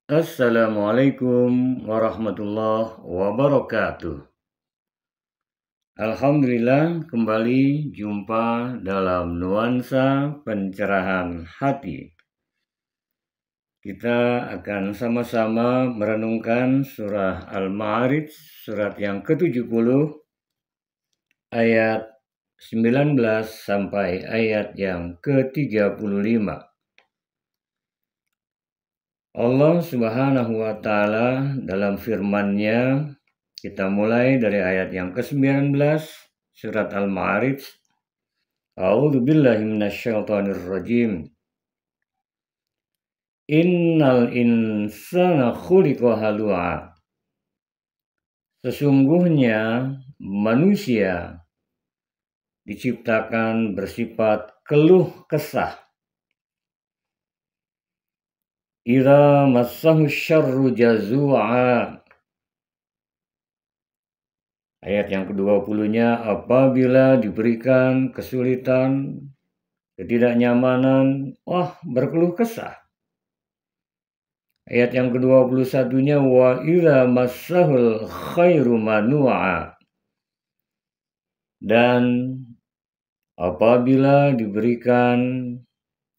Assalamualaikum warahmatullahi wabarakatuh. Alhamdulillah kembali jumpa dalam nuansa pencerahan hati. Kita akan sama-sama merenungkan surah Al-Ma'arij, surat yang ke-70, ayat 19 sampai ayat yang ke-35. Allah Subhanahu wa Ta'ala dalam firman-Nya, kita mulai dari ayat yang ke-19 surat Al-Ma'arij. A'udzu billahi minasyaitonir rajim. Innal insana khuliqa halu'a. Sesungguhnya manusia diciptakan bersifat keluh kesah. Idza massahu syarru jazu'a. Ayat yang ke-20-nya, apabila diberikan kesulitan, ketidaknyamanan, berkeluh kesah. Ayat yang ke-21-nya, wa idza massahul khairu manu'a. Dan apabila diberikan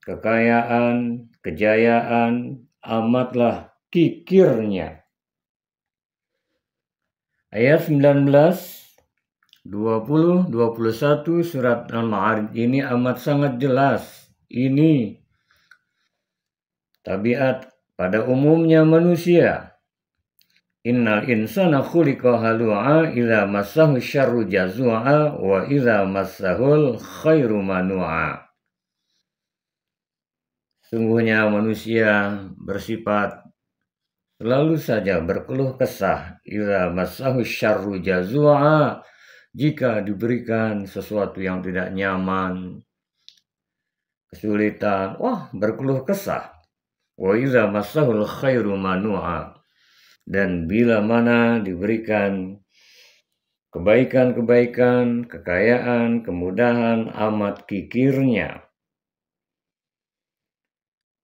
kekayaan, kejayaan, amatlah kikirnya. Ayat 19, 20, 21 surat Al-Ma'arij ini amat sangat jelas. Ini tabiat pada umumnya manusia. Innal insana khuliqa halu'a idza massahu syarru jazu'a wa idza massahul khairu manu'a. Sungguhnya manusia bersifat selalu saja berkeluh kesah. Idza massahu syarru jazu'a, jika diberikan sesuatu yang tidak nyaman, kesulitan, berkeluh kesah. Wa idza massahul khairu manu'a. Dan bila mana diberikan kebaikan-kebaikan, kekayaan, kemudahan, amat kikirnya.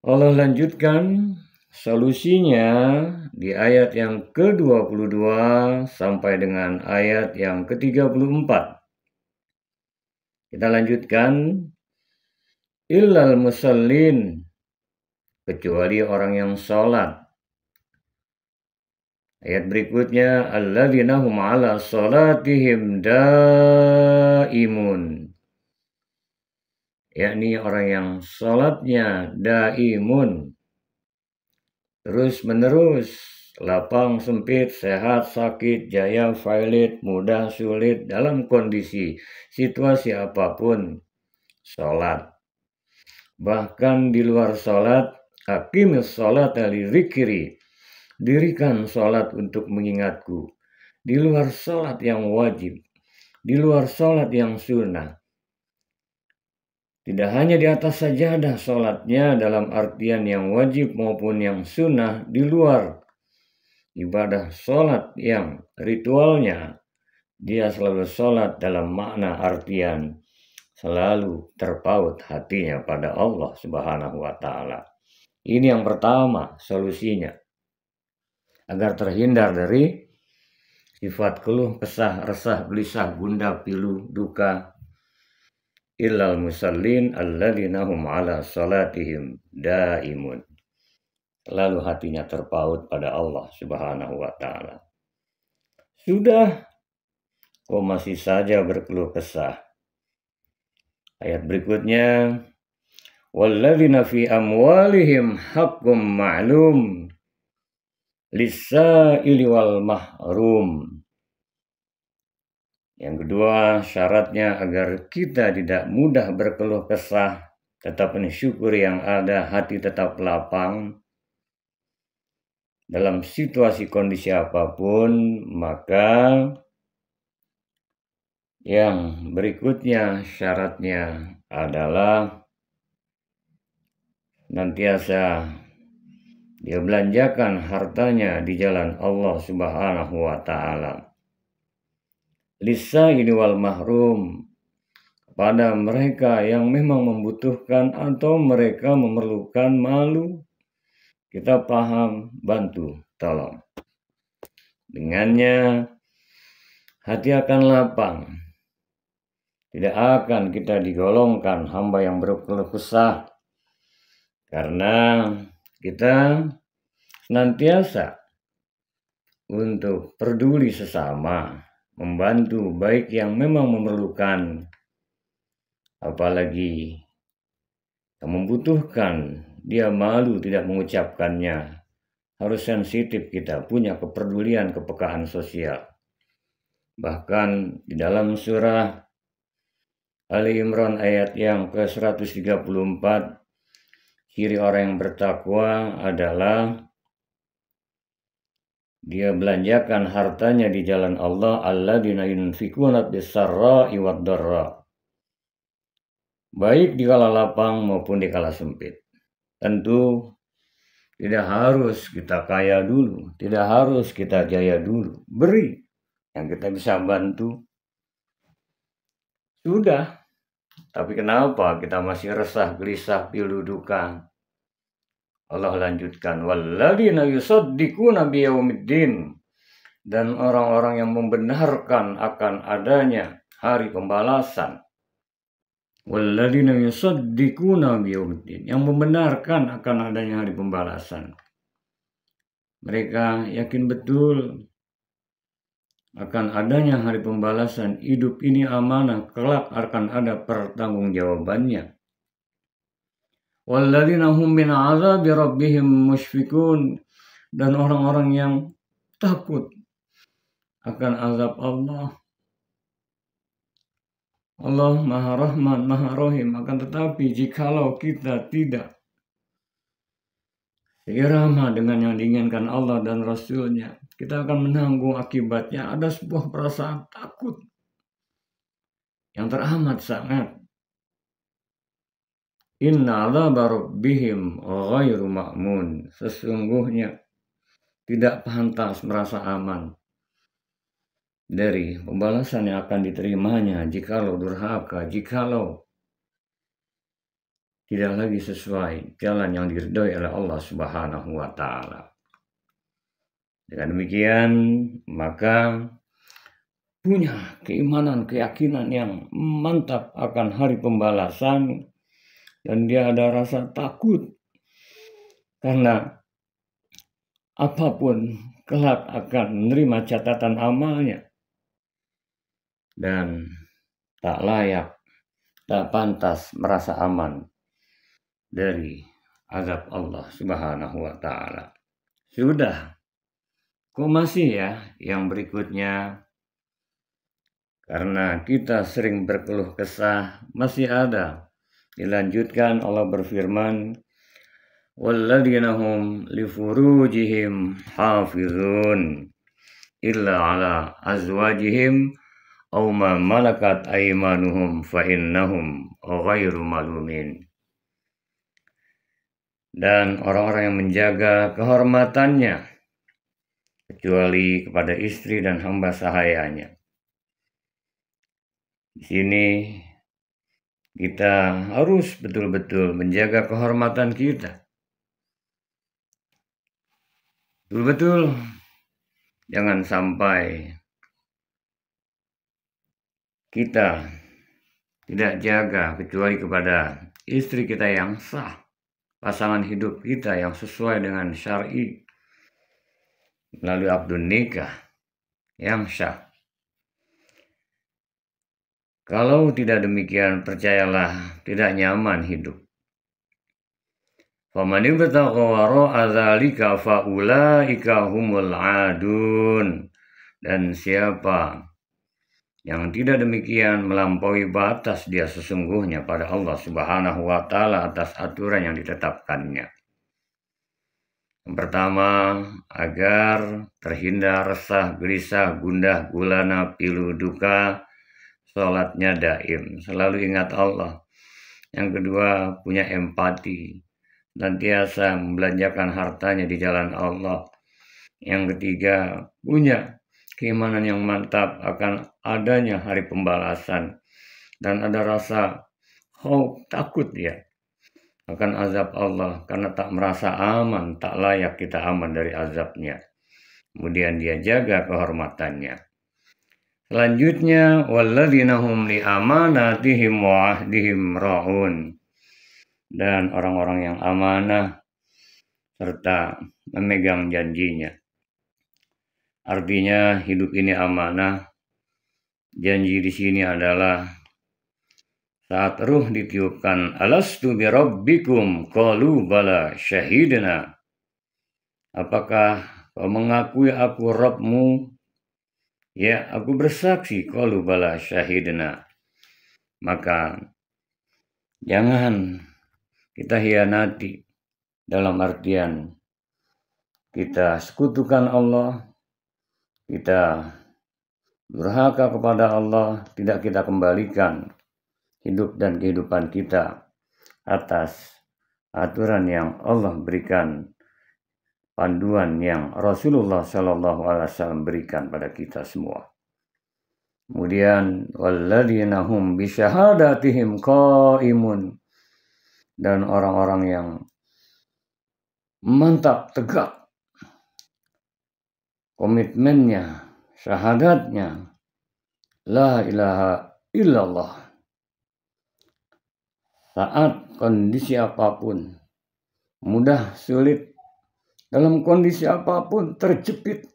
Allah lanjutkan solusinya di ayat yang ke-22 sampai dengan ayat yang ke-34. Kita lanjutkan. Illal musallin, kecuali orang yang sholat. Ayat berikutnya, alladzina hum ala sholatihim daimun. Yakni orang yang sholatnya daimun, terus menerus, lapang, sempit, sehat, sakit, jaya, failit, mudah, sulit, dalam kondisi, situasi apapun, sholat. Bahkan di luar sholat, aqimis sholata li dzikri, dirikan sholat untuk mengingatku. Di luar sholat yang wajib, di luar sholat yang sunnah. Tidak hanya di atas sajadah sholatnya dalam artian yang wajib maupun yang sunnah, di luar ibadah sholat yang ritualnya, dia selalu sholat dalam makna artian selalu terpaut hatinya pada Allah Subhanahu wa Ta'ala. Ini yang pertama solusinya, agar terhindar dari sifat keluh kesah, resah, gelisah, gundah, pilu, duka. Illal musallin alladzina hum ala salatihim daimun. Lalu hatinya terpaut pada Allah Subhanahu wa Ta'ala. Sudah, kok masih saja berkeluh kesah? Ayat berikutnya, walladzina fi amwalihim haqqum ma'lum lis-sa'ili wal mahrum. Yang kedua, syaratnya agar kita tidak mudah berkeluh kesah, tetap mensyukur yang ada, hati tetap lapang dalam situasi kondisi apapun. Maka yang berikutnya syaratnya adalah nantiasa dia belanjakan hartanya di jalan Allah Subhanahu wa Ta'ala. Lis-sa'ili wal mahrum, kepada mereka yang memang membutuhkan atau mereka memerlukan malu, kita paham, bantu, tolong. Dengannya hati akan lapang. Tidak akan kita digolongkan hamba yang berkeluh kesah, karena kita senantiasa untuk peduli sesama, membantu baik yang memang memerlukan, apalagi yang membutuhkan, dia malu tidak mengucapkannya. Harus sensitif kita, punya kepedulian, kepekaan sosial. Bahkan di dalam surah Ali Imran ayat yang ke-134, ciri orang yang bertakwa adalah dia belanjakan hartanya di jalan Allah, alladzina yunfikuna bis-sarra'i wad-dharra, baik di kala lapang maupun di kala sempit. Tentu tidak harus kita kaya dulu, tidak harus kita jaya dulu. Beri yang kita bisa bantu, sudah. Tapi kenapa kita masih resah, gelisah, pilu, duka? Allah lanjutkan, walladzina yusaddiquna biyaumiddin, dan orang-orang yang membenarkan akan adanya hari pembalasan. Walladzina yusaddiquna biyaumiddin, yang membenarkan akan adanya hari pembalasan. Mereka yakin betul akan adanya hari pembalasan. Hidup ini amanah, kelak akan ada pertanggungjawabannya. Walladzina hum min azabi rabbihim musyfikun, dan orang-orang yang takut akan azab Allah. Allah Maha Rahman, Maha Rahim, akan tetapi jikalau kita tidak seirama dengan yang diinginkan Allah dan Rasulnya, kita akan menanggung akibatnya. Ada sebuah perasaan takut yang teramat sangat. Inna azaba rabbihim ghairu ma'mun, sesungguhnya tidak pantas merasa aman dari pembalasan yang akan diterimanya jikalau durhaka, jikalau tidak lagi sesuai jalan yang diridhoi oleh Allah Subhanahu wa Ta'ala. Dengan demikian, maka punya keimanan, keyakinan yang mantap akan hari pembalasan, dan dia ada rasa takut karena apapun kelak akan menerima catatan amalnya, dan tak layak, tak pantas merasa aman dari azab Allah Subhanahu wa Ta'ala. Sudah, kok masih ya yang berikutnya? Karena kita sering berkeluh kesah, masih ada. Dilanjutkan, Allah berfirman, walladzina hum li furujihim hafizun illa ala azwajihim aw ma malakat aymanuhum fa innahum ghairu malumin. Dan orang-orang yang menjaga kehormatannya kecuali kepada istri dan hamba sahayanya. Di sini kita harus betul-betul menjaga kehormatan kita. Betul-betul jangan sampai kita tidak jaga kecuali kepada istri kita yang sah, pasangan hidup kita yang sesuai dengan syar'i melalui akdun nikah yang sah. Kalau tidak demikian, percayalah tidak nyaman hidup. Faman ibtagha wara'a dzalika faulaika humul adun. Dan siapa yang tidak demikian melampaui batas, dia sesungguhnya pada Allah Subhanahu wa Ta'ala atas aturan yang ditetapkannya. Yang pertama, agar terhindar resah, gelisah, gundah, gulana, pilu, duka, sholatnya daim, selalu ingat Allah. Yang kedua, punya empati, senantiasa membelanjakan hartanya di jalan Allah. Yang ketiga, punya keimanan yang mantap akan adanya hari pembalasan, dan ada rasa takut ya akan azab Allah karena tak merasa aman, tak layak kita aman dari azabnya. Kemudian dia jaga kehormatannya. Selanjutnya, walladzina hum li amanatihim wa ahdihim ra'un. Dan orang-orang yang amanah serta memegang janjinya. Artinya hidup ini amanah. Janji di sini adalah saat ruh ditiupkan, alastu bi rabbikum qalu bala syahidna. Apakah kau mengakui aku Rabbmu? Ya, aku bersaksi, qalu bala syahidna. Maka jangan kita hianati dalam artian kita sekutukan Allah, kita durhaka kepada Allah, tidak kita kembalikan hidup dan kehidupan kita atas aturan yang Allah berikan, panduan yang Rasulullah SAW berikan pada kita semua. Kemudian walladzina hum bisyahadatihim qaimun, dan orang-orang yang mantap tegak komitmennya, syahadatnya, la ilaha illallah. Saat kondisi apapun, mudah, sulit, dalam kondisi apapun, terjepit,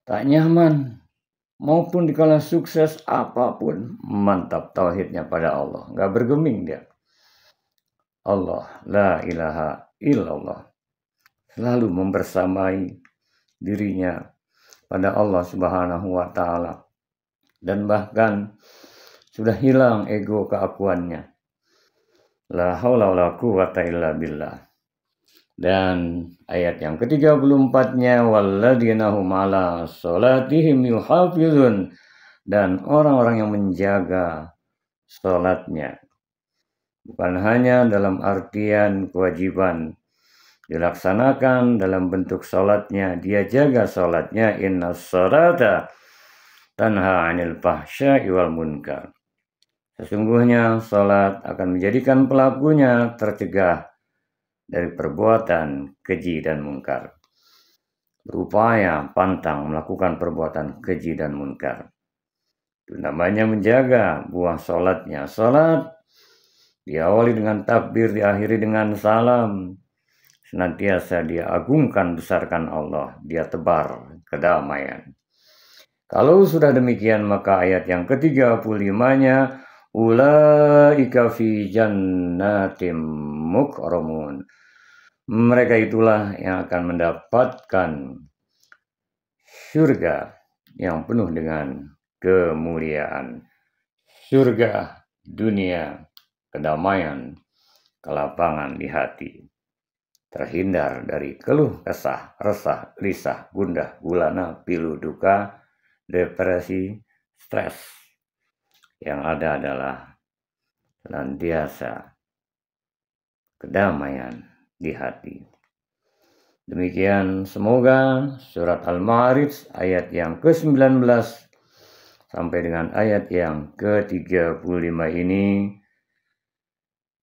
tak nyaman, maupun dikala sukses apapun, mantap tauhidnya pada Allah, gak bergeming dia. Allah, la ilaha illallah, selalu membersamai dirinya pada Allah Subhanahu wa Ta'ala, dan bahkan sudah hilang ego keakuannya. La haula wala quwwata illa billah. Dan ayat yang ke-34-nya, walladzina hum ala sholatihim yuhafizun, dan orang-orang yang menjaga sholatnya. Bukan hanya dalam artian kewajiban dilaksanakan dalam bentuk sholatnya, dia jaga sholatnya. Inna sholata tanha anil fahsya'i wal munkar. Sesungguhnya sholat akan menjadikan pelakunya tercegah dari perbuatan keji dan munkar. Berupaya pantang melakukan perbuatan keji dan munkar. Itu namanya menjaga buah sholatnya. Sholat diawali dengan takbir, diakhiri dengan salam. Senantiasa dia agungkan, besarkan Allah, dia tebar kedamaian. Kalau sudah demikian, maka ayat yang ke-35-nya, ulaika fi jannatim mukramun. Mereka itulah yang akan mendapatkan surga yang penuh dengan kemuliaan. Surga dunia, kedamaian, kelapangan di hati. Terhindar dari keluh kesah, resah, gelisah, gundah, gulana, pilu, duka, depresi, stres. Yang ada adalah senantiasa kedamaian di hati. Demikian, semoga surat Al-Ma'arij ayat yang ke-19 sampai dengan ayat yang ke-35 ini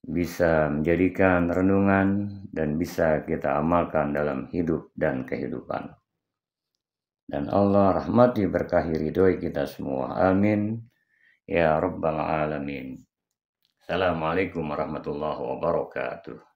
bisa menjadikan renungan dan bisa kita amalkan dalam hidup dan kehidupan. Dan Allah rahmati berkahi ridhoi kita semua. Amin. Ya Rabbal Alamin. Assalamualaikum warahmatullahi wabarakatuh.